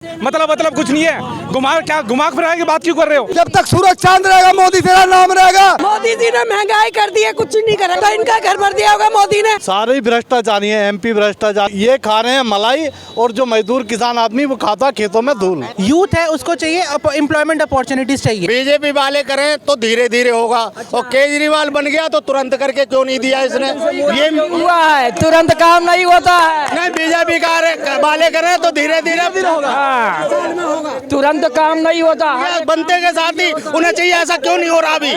मतलब कुछ नहीं है। घुमा फिरा के बात क्यों कर रहे हो? जब तक सूरज चांद रहेगा मोदी तेरा नाम रहेगा। मोदी जी ने महंगाई कर दी है, कुछ नहीं करा तो इनका घर भर दिया होगा मोदी ने। सारे ही भ्रष्टाचारी हैं, एमपी भ्रष्टाचार। ये खा रहे हैं मलाई, और जो मजदूर किसान आदमी वो खाता खेतों में धूल। यूथ है उसको चाहिए एम्प्लॉयमेंट अपॉर्चुनिटीज चाहिए। बीजेपी वाले करें तो धीरे धीरे होगा, और केजरीवाल बन गया तो तुरंत करके क्यों नहीं दिया इसने? ये हुआ है, तुरंत काम नहीं होता है। नहीं, बीजेपी वाले करें तो धीरे धीरे होगा, तुरंत काम नहीं होता है। बनते के साथ ही उन्हें चाहिए। ऐसा क्यों नहीं हो रहा अभी?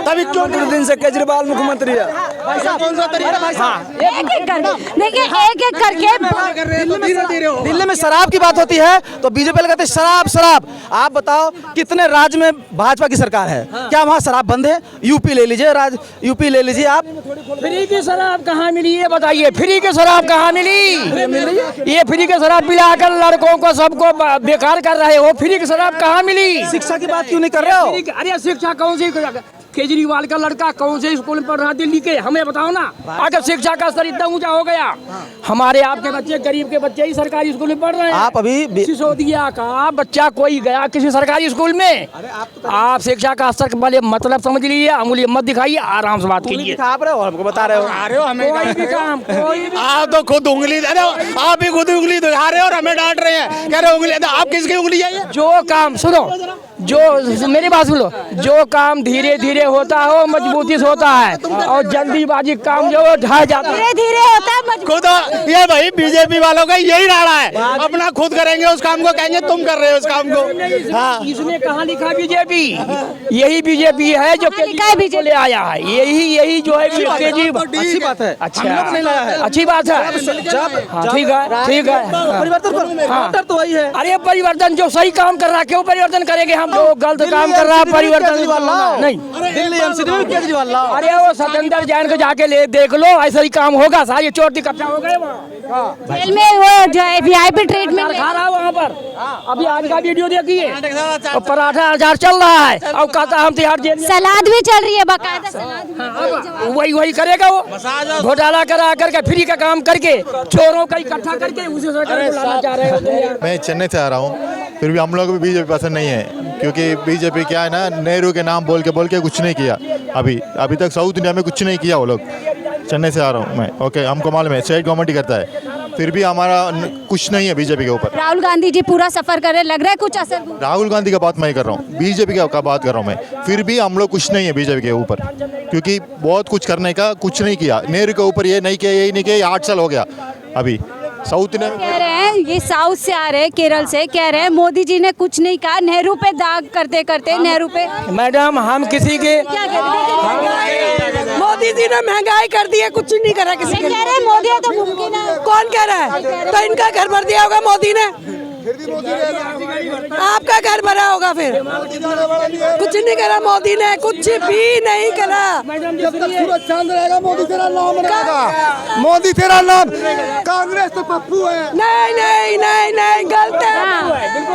तभी क्यों दिन से केजरीवाल मुख्यमंत्री है। कौन सा तरीका? एक एक करके देखिए, एक एक करके दिल्ली में शराब की बात होती है तो बीजेपी कहते हैं शराब शराब। आप बताओ कितने राज्य में भाजपा की सरकार है, क्या वहाँ शराब बंद है? यूपी ले लीजिए, यूपी ले लीजिए आप। फ्री की शराब कहाँ मिली ये बताइए? फ्री की शराब कहाँ मिली? ये फ्री की शराब पिलाकर लड़कों को सबको बेकार कर रहे हो। फ्री की शराब कहाँ मिली? शिक्षा की बात क्यों नहीं कर रहे हो? अरे शिक्षा कौन सी? केजरीवाल का लड़का कौन से स्कूल में पढ़ रहा दिल्ली के? हमें बताओ ना। अगर शिक्षा का स्तर इतना ऊंचा हो गया, हमारे आपके बच्चे, गरीब के बच्चे ही सरकारी स्कूल में पढ़ रहे हैं। आप अभी सिसोदिया का बच्चा कोई गया किसी सरकारी स्कूल में? आप शिक्षा का स्तर वाले मतलब समझ लीजिए, अंगुली मत दिखाइए, आराम से बात कीजिए। आप रहे हो, हमको बता रहे हो। कोई भी काम, कोई भी आप तो खुद उंगली, आप ही खुद उंगली दिखा रहे हो और हमें डांट रहे हैं, कह रहे उंगली। आप किसकी उंगली है? जो काम, सुनो, जो मेरी बात सुनो, जो काम धीरे धीरे होता हो मजबूती से होता है, और जल्दीबाजी काम जो ढह जाता है धीरे धीरे होता है खुद ये भाई बीजेपी वालों का यही राड़ा है। अपना खुद करेंगे उस काम को, कहेंगे तुम कर रहे हो उस काम को। हाँ, इसमें कहाँ लिखा बीजेपी? यही बीजेपी है जो बीजेपी ले आया है। यही जो है अच्छी बात है। अच्छा, नहीं लाया है, अच्छी बात है। ठीक है, ठीक है, परिवर्तन तो वही है। अरे परिवर्तन जो सही काम कर रहा है क्यों परिवर्तन करेंगे हम? जो गलत काम कर रहा है परिवर्तन नहीं। दिल्ली एमसीडी में केजरीवाल लाओ। अरे वो सत्येंद्र जैन को जाके ले देख लो, ऐसा ही काम होगा। सारे चोर इकट्ठा हो गए वहाँ जेल में, वो जो है वीआईपी ट्रीटमेंट खा रहा है वहाँ पर। अभी आज का वीडियो देखिए, पराठा अचार चल रहा है और कहता हम तिहाड़ जेल। सलाद भी चल रही है, बाकायदा सलाद। वही करेगा वो। घोटाला करा करके फ्री का काम करके चोरों का इकट्ठा करके उसी सरकार को लाना चाह रहे हो। मैं चेन्नई से आ रहा हूँ, फिर भी हम लोग को भी बीजेपी पसंद नहीं है, क्योंकि बीजेपी क्या है ना, नेहरू के नाम बोल के कुछ नहीं किया। अभी तक साउथ इंडिया में कुछ नहीं किया वो लोग। चेन्नई से आ रहा हूँ मैं। ओके, हमको मालूम है स्टेट गवर्नमेंट ही करता है, फिर भी हमारा कुछ नहीं है बीजेपी के ऊपर। राहुल गांधी जी पूरा सफर कर रहे, लग रहा है कुछ असर? राहुल गांधी का बात मैं कर रहा हूँ, बीजेपी का बात कर रहा हूँ मैं। फिर भी हम लोग कुछ नहीं है बीजेपी के ऊपर, क्योंकि बहुत कुछ करने का कुछ नहीं किया। नेहरू के ऊपर ये नहीं किया, यही नहीं किया, 8 साल हो गया। अभी साउथ इंडिया कह रहे हैं, ये साउथ से आ रहे हैं, केरल से, कह रहे हैं मोदी जी ने कुछ नहीं कहा। नेहरू पे दाग करते करते नेहरू पे। मैडम हम किसी के क्या कहते हैं? मोदी जी ने महंगाई कर दी है, कुछ नहीं करा किसी के। कह रहे हैं मोदी है तो मुमकिन है। कौन कह रहा है? तो इनका घर भर दिया होगा मोदी ने। आपका घर भरा होगा फिर। कुछ नहीं करा मोदी ने, कुछ भी नहीं करा। जब तक सूरज चांद रहेगा मोदी तेरा नाम रहेगा। मोदी तेरा नाम। कांग्रेस तो पप्पू है। नहीं नहीं नहीं नहीं, गलत है।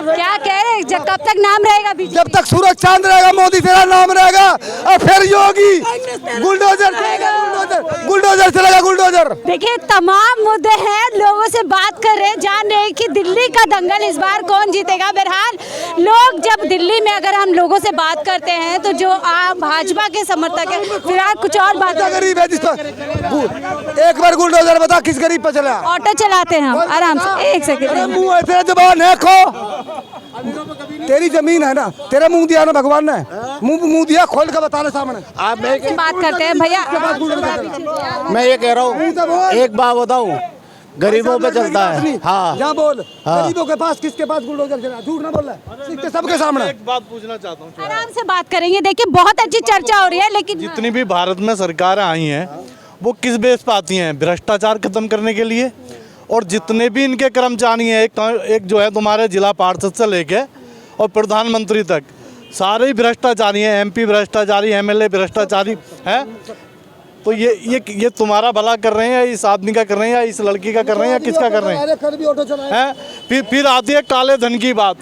क्या कह रहे हैं? कब तक नाम रहेगा बीजेपी? जब तक सूरज चांद रहेगा मोदी तेरा नाम रहेगा। और फिर योगी बुलडोजर चलेगा, गुलडोजर। देखिए तमाम मुद्दे हैं, लोगों से बात कर रहे हैं, जान रहे हैं कि दिल्ली का दंगल इस बार कौन जीतेगा। बहरहाल लोग जब दिल्ली में अगर हम लोगों से बात करते हैं तो जो भाजपा के समर्थक है, फिलहाल कुछ और बात। गरीब है जिसका एक बार गुलडोजर बता किस गरीब पे चला? ऑटो चलाते हैं हम आराम से। एक सेकंड, मुंह है तेरा, जबान है खो। तेरी जमीन है ना, तेरा मुंह दिया ना भगवान ने, मुंह दिया, खोल के बता सामने। आप बात करते हैं भैया। मैं ये कह रहा हूँ, एक बात बताऊँ, गरीबों पे चलता है। हाँ, यहाँ बोल। गरीबों के पास, किसके पास गुलडोजर चला? झूठ ना बोल रहा है सबके सामने। एक बात पूछना चाहता हूँ, आराम से बात करेंगे। देखिए बहुत अच्छी चर्चा हो रही है, लेकिन जितनी भी भारत में सरकारें आई हैं वो किस बेस पर आती हैं? भ्रष्टाचार खत्म करने के लिए। और जितने भी इनके कर्मचारी हैं, एक जो है तुम्हारे जिला पार्षद से लेके और प्रधानमंत्री तक, सारे ही भ्रष्टाचारी हैं। एमपी भ्रष्टाचारी, एमएलए भ्रष्टाचारी हैं। तो ये तुम्हारा भला कर रहे हैं, इस आदमी का कर रहे हैं, या इस लड़की का कर रहे हैं, या किसका कर रहे हैं? फिर आती है काले धन की बात।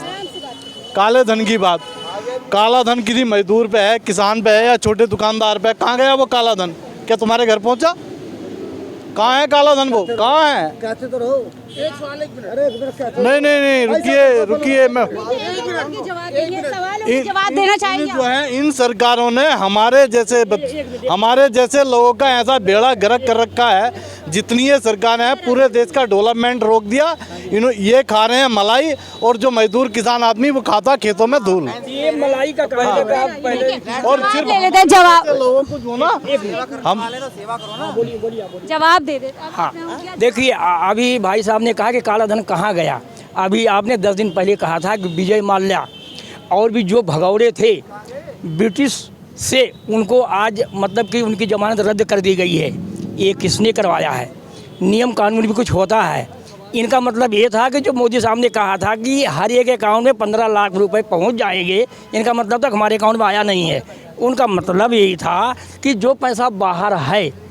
काले धन की बात, काला धन किसी मजदूर पे है, किसान पे है, या छोटे दुकानदार पे है? कहाँ गया वो काला धन? क्या तुम्हारे घर पहुंचा? कहाँ है काला धन? वो कहाँ है? कहते तो रहो। नहीं रुकिए मैं जवाब देना चाहेंगे जो है इन सरकारों ने हमारे जैसे लोगों का ऐसा बेड़ा गर्क कर रखा है। जितनी ये सरकारें हैं पूरे देश का डेवलपमेंट रोक दिया। ये खा रहे हैं मलाई, और जो मजदूर किसान आदमी वो खाता खेतों में धूल। ये मलाई का और सिर्फ ले लेते हैं जवाब, लोगों को जो ना हम जवाब दे देते। हाँ, देखिए अभी भाई साहब ने कहा कि काला धन कहाँ गया। अभी आपने 10 दिन पहले कहा था कि विजय माल्या और भी जो भगौड़े थे ब्रिटिश से, उनको आज मतलब कि उनकी जमानत रद्द कर दी गई है। ये किसने करवाया है? नियम कानून भी कुछ होता है। इनका मतलब ये था कि जो मोदी साहब ने कहा था कि हर एक अकाउंट में 15 लाख रुपए पहुंच जाएंगे, इनका मतलब तक हमारे अकाउंट में आया नहीं है। उनका मतलब यही था कि जो पैसा बाहर है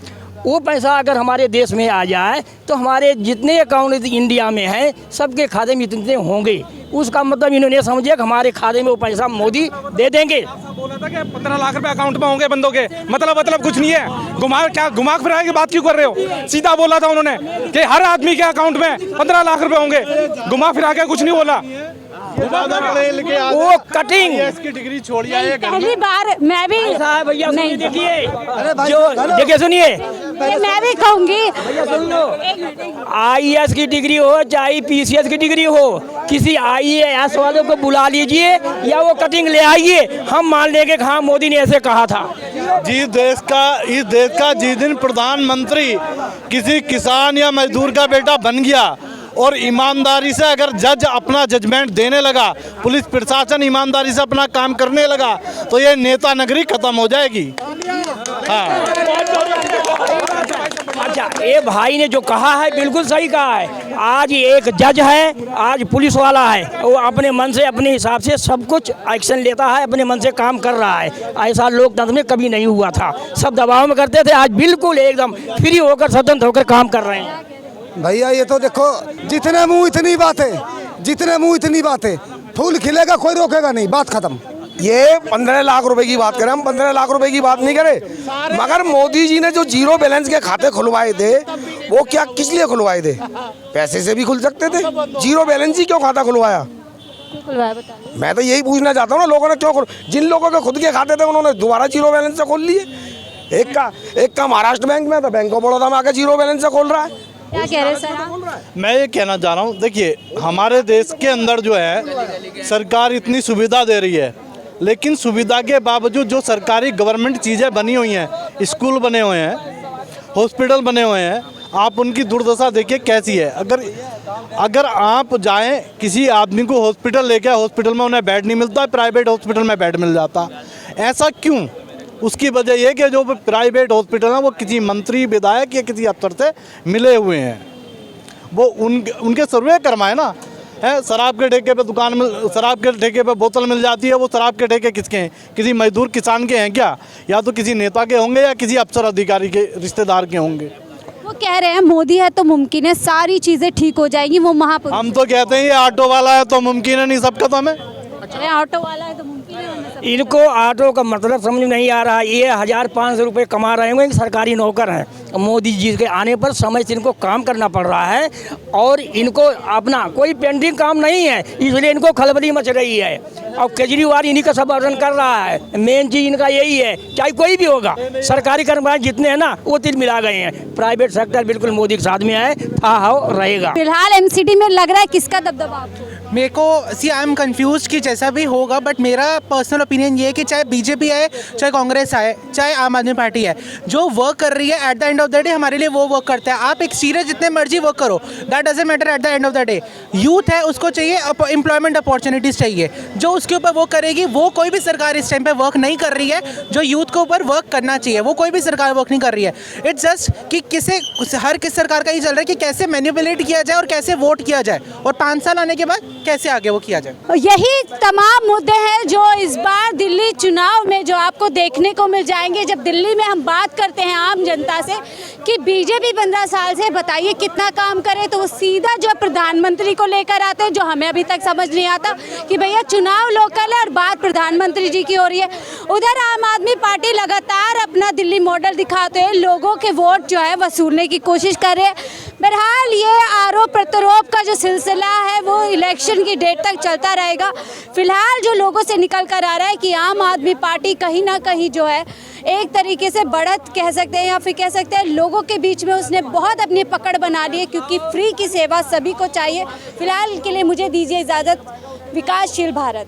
वो पैसा अगर हमारे देश में आ जाए तो हमारे जितने अकाउंट इंडिया में हैं सबके खाते में इतने होंगे। उसका मतलब इन्होंने समझे कि हमारे खाते में वो पैसा मोदी दे देंगे। बोला था कि 15 लाख रुपए अकाउंट में होंगे बंदों के, मतलब कुछ नहीं है। घुमा फिरा के बात क्यों कर रहे हो? सीधा बोला था उन्होंने कि हर आदमी के अकाउंट में 15 लाख रुपए होंगे। घुमा फिरा के कुछ नहीं बोला। वो कटिंग की डिग्री छोड़िए। पहली बार मैं भी भैया नहीं देखिए, जो देखिए सुनिए, मैं भी कहूँगी IAS की डिग्री हो चाहे PCS की डिग्री हो, किसी IAS वालों को बुला लीजिए या वो कटिंग ले आइए, हम मान लेंगे कि हाँ मोदी ने ऐसे कहा था। इस देश का जिस दिन प्रधानमंत्री किसी किसान या मजदूर का बेटा बन गया और ईमानदारी से अगर जज अपना जजमेंट देने लगा, पुलिस प्रशासन ईमानदारी से अपना काम करने लगा, तो ये नेता नगरी खत्म हो जाएगी। हाँ। अच्छा, ये भाई ने जो कहा है बिल्कुल सही कहा है। आज एक जज है, आज पुलिस वाला है, वो अपने मन से अपने हिसाब से सब कुछ एक्शन लेता है, अपने मन से काम कर रहा है। ऐसा लोकतंत्र में कभी नहीं हुआ था, सब दबाव में करते थे। आज बिल्कुल एकदम फ्री होकर स्वतंत्र होकर काम कर रहे हैं। भैया ये तो देखो, जितने मुंह इतनी बातें, फूल खिलेगा कोई रोकेगा नहीं, बात खत्म। ये 15 लाख रुपए की बात करें, हम 15 लाख रुपए की बात नहीं करें, मगर मोदी जी ने जो जीरो बैलेंस के खाते खुलवाए थे वो क्या किस लिए खुलवाए थे? पैसे से भी खुल सकते थे, जीरो बैलेंस ही क्यों खाता खुलवाया? मैं तो यही पूछना चाहता हूँ ना, लोगों ने क्यों, जिन लोगों के खुद के खाते थे उन्होंने दोबारा जीरो बैलेंस से खोल लिए। एक का महाराष्ट्र बैंक में था, बैंक ऑफ बड़ौदा में आकर जीरो बैलेंस से खोल रहा है। क्या कह रहे हैं सर? मैं ये कहना चाह रहा हूँ, देखिए हमारे देश के अंदर जो है सरकार इतनी सुविधा दे रही है, लेकिन सुविधा के बावजूद जो सरकारी गवर्नमेंट चीज़ें बनी हुई हैं, स्कूल बने हुए हैं, हॉस्पिटल बने हुए हैं, आप उनकी दुर्दशा देखिए कैसी है। अगर आप जाएं किसी आदमी को हॉस्पिटल लेके, हॉस्पिटल में उन्हें बेड नहीं मिलता, प्राइवेट हॉस्पिटल में बेड मिल जाता। ऐसा क्यों? उसकी वजह यह कि जो प्राइवेट हॉस्पिटल हैं वो किसी मंत्री, विधायक या किसी अफसर से मिले हुए हैं। वो उनके सर्वे करवाए ना है। शराब के ठेके पे दुकान में, शराब के ठेके पे बोतल मिल जाती है, वो शराब के ठेके किसके हैं? किसी मजदूर किसान के हैं क्या? या तो किसी नेता के होंगे या किसी अफसर अधिकारी के रिश्तेदार के होंगे। वो कह रहे हैं मोदी है तो मुमकिन है सारी चीजें ठीक हो जाएंगी, वो महापुरुष। हम तो कहते हैं ये ऑटो वाला है तो मुमकिन है, नहीं सब खत्म है। ऑटो वाला है तो मुमकिन है। इनको ऑटो का मतलब समझ में नहीं आ रहा। ये 1500 रुपये कमा रहे होंगे, सरकारी नौकर हैं। मोदी जी के आने पर समय से इनको काम करना पड़ रहा है और इनको अपना कोई पेंडिंग काम नहीं है, इसलिए इनको खलबली मच रही है। और केजरीवाल इन्हीं का संवर्धन कर रहा है। मेन चीज इनका यही है, चाहे कोई भी होगा, सरकारी कर्मचारी जितने हैं ना वो तिल मिला गए हैं। प्राइवेट सेक्टर बिल्कुल मोदी के साथ में है, था रहेगा। फिलहाल MCD में लग रहा है किसका दबदबा आपको? मेरे को आई एम कंफ्यूज कि जैसा भी होगा, बट मेरा पर्सनल ओपिनियन ये है कि चाहे बीजेपी आए, चाहे कांग्रेस आए, चाहे आम आदमी पार्टी है, जो वर्क कर रही है at the end of the day हमारे लिए वो वर्क करता है। आप एक सीरियस जितने मर्जी वर्क करो, that doesn't matter at the end of the day. Youth है, उसको चाहिए एम्प्लॉयमेंट अपॉर्चुनिटीज़ चाहिए, जो उसके ऊपर वो करेगी। वो कोई भी सरकार इस टाइम पे वर्क नहीं कर रही है जो यूथ के ऊपर वर्क करना चाहिए, वो कोई भी सरकार वर्क नहीं कर रही है। इट्स जस्ट कि हर किस सरकार का ये चल रहा है कि कैसे मैनिपुलेट किया जाए और कैसे वोट किया जाए, और 5 साल आने के बाद कैसे आगे वो किया जाए। यही तमाम मुद्दे हैं जो इस बार दिल्ली चुनाव में जो आपको देखने को मिल जाएंगे। जब दिल्ली में हम बात करते हैं आम जनता से कि बीजेपी 15 साल से बताइए कितना काम करे, तो वो सीधा जो प्रधानमंत्री को लेकर आते हैं, जो हमें अभी तक समझ नहीं आता कि भैया चुनाव लोकल है और बात प्रधानमंत्री जी की हो रही है। उधर आम आदमी पार्टी लगातार अपना दिल्ली मॉडल दिखाते हुए लोगों के वोट जो है वसूलने की कोशिश कर रहे हैं। बहरहाल ये आरोप प्रत्यारोप का जो सिलसिला है वो इलेक्शन की डेट तक चलता रहेगा। फिलहाल जो लोगों से निकल कर आ रहा है कि आम आदमी पार्टी कहीं ना कहीं जो है एक तरीके से बढ़त कह सकते हैं या फिर कह सकते हैं लोगों के बीच में उसने बहुत अपनी पकड़ बना ली है, क्योंकि फ्री की सेवा सभी को चाहिए। फिलहाल के लिए मुझे दीजिए इजाज़त। विकासशील भारत।